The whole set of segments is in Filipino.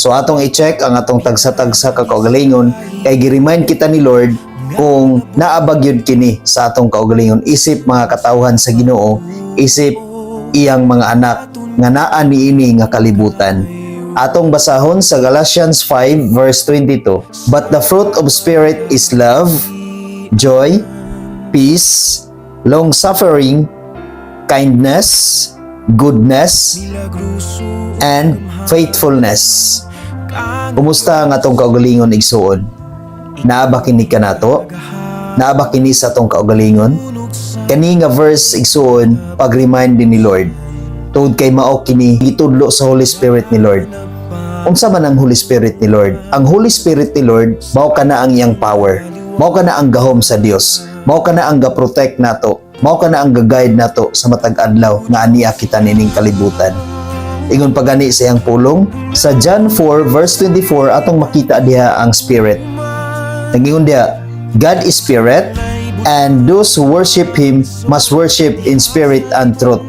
So atong i-check ang atong tagsa-tagsa ka kaugalingon kay gi-remind kita ni Lord kung naabag yun kini sa atong kaugalingon, isip mga katawhan sa Ginoo, isip iyang mga anak nga naa niini nga kalibutan. Atong basahon sa Galatians 5 verse 22. But the fruit of Spirit is love, joy, peace, long-suffering, kindness, goodness, and faithfulness. Kumusta ang atong kaugalingon igsuon? Naaba kini kanato? Naaba kini sa atong kaugalingon? Kani nga verse igsuon pag-remind din ni Lord. Tungod kay mao kini gitudlo sa Holy Spirit ni Lord. Unsa man ang Holy Spirit ni Lord? Ang Holy Spirit ni Lord mao kana ang iyang power. Mao kana ang gahom sa Dios. Mao kana ang ga-protect nato. Mao kana ang ga-guide nato sa matag adlaw nga aniya kita nining kalibutan. Ingon pa gani sa iyang pulong sa John 4 verse 24 atong makita diha ang Spirit. Nagingon diha, God is Spirit, and those who worship Him must worship in spirit and truth.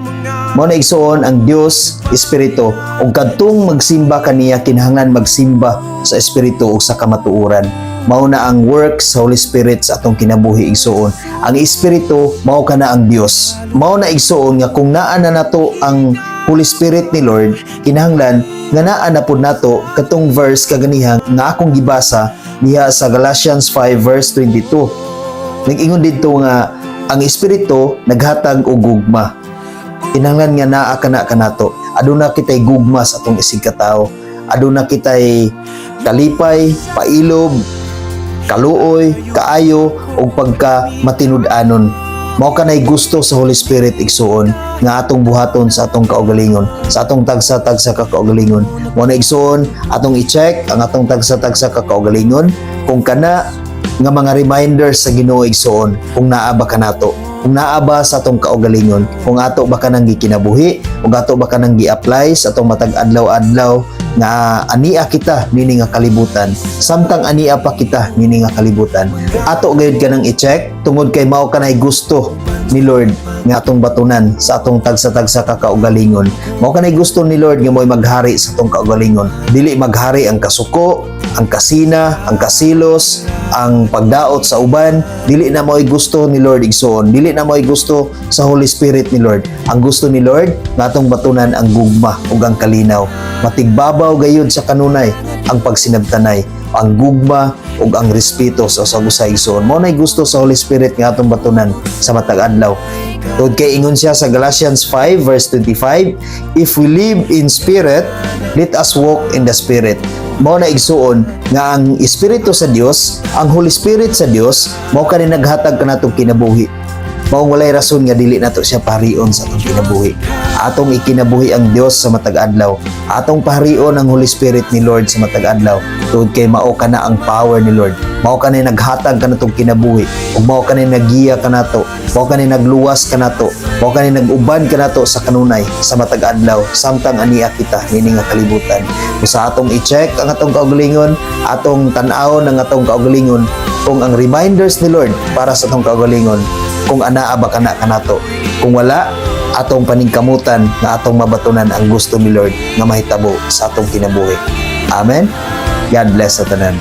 Mao na igsuon ang Dios Espiritu, ug kadtong magsimba kaniya kinahanglan magsimba sa Espiritu ug sa kamatuoran. Mao na ang work sa Holy Spirit sa atong kinabuhi igsuon. Ang Espiritu mao kana ang Dios. Mao na igsuon nga kung naa na nato ang Holy Spirit ni Lord, kinahanglan nga naa na pud nato katong verse kaganihang nga akong gibasa diha sa Galatians 5 verse 22. Nag-ingon dito nga ang Espiritu naghatag og gugma. Kinahanglan nga naa kana kanato. Aduna kitay gugma sa atong isig katao. Aduna kitay kalipay, pailob, kaluoy, kaayo ug pagka matinud-anon. Mao kanay gusto sa Holy Spirit igsuon nga atong buhaton sa atong kaugalingon, sa atong tagsa-tagsa ka kaugalingon. Mao na igsuon atong i-check ang atong tagsa-tagsa ka kaugalingon kung kana nga mga reminders sa Ginoo igsuon kung naa ba kanato. Kung naa ba sa atong kaugalingon, kung ato ba kanang gikinabuhi, kung ato ba kanang gi-apply sa atong matag adlaw-adlaw nga ania kita nini nga kalibutan, samtang ania pa kita nini nga kalibutan. Ato gayud kanang i-check tungod kay mao kanay gusto ni Lord nga atong batunan sa atong tagsa-tagsa ka kaugalingon. Mao kanay gusto ni Lord nga mo'y maghari sa atong kaugalingon. Dili maghari ang kasuko, ang kasina, ang kasilos, ang pagdaot sa uban. Dili na mo'y gusto ni Lord igsoon. Dili na mo'y gusto sa Holy Spirit ni Lord. Ang gusto ni Lord nga atong batunan ang gugma ug ang kalinaw. Matigbabaw gayud sa kanunay ang pagsinabtanay, ang gugma ug ang respeto sa usag-usa igsoon. Mao nay gusto sa Holy Spirit nga atong batunan sa matag adlaw. Tungod kay ingon siya sa Galatians 5 verse 25, if we live in spirit, let us walk in the spirit. Mao na igsuon nga ang Espiritu sa Dios, ang Holy Spirit sa Dios, mao kani naghatag kanatong kinabuhi. Mao walay rason nga dili nato siya paharion sa atong kinabuhi. Atong ikinabuhi ang Dios sa matag adlaw. Atong paharion ang Holy Spirit ni Lord sa matag adlaw. Tungod kay mao kana ang power ni Lord. Mao kanay naghatag kanatong kinabuhi. Ug mao kanay nagiya kanato. Mao kanay nagluwas kanato. Mao kanay naguban kanato sa kanunay sa matag adlaw samtang aniya kita nini nga kalibutan. Sa atong i-check ang atong kaugalingon, atong tan-aw ang atong kaugalingon kung ang reminders ni Lord para sa atong kaugalingon kung anaa ba kana kanato. Kung wala, atong paningkamutan nga atong mabatunan ang gusto ni Lord nga mahitabo sa atong kinabuhi. Amen. God bless sa tanan.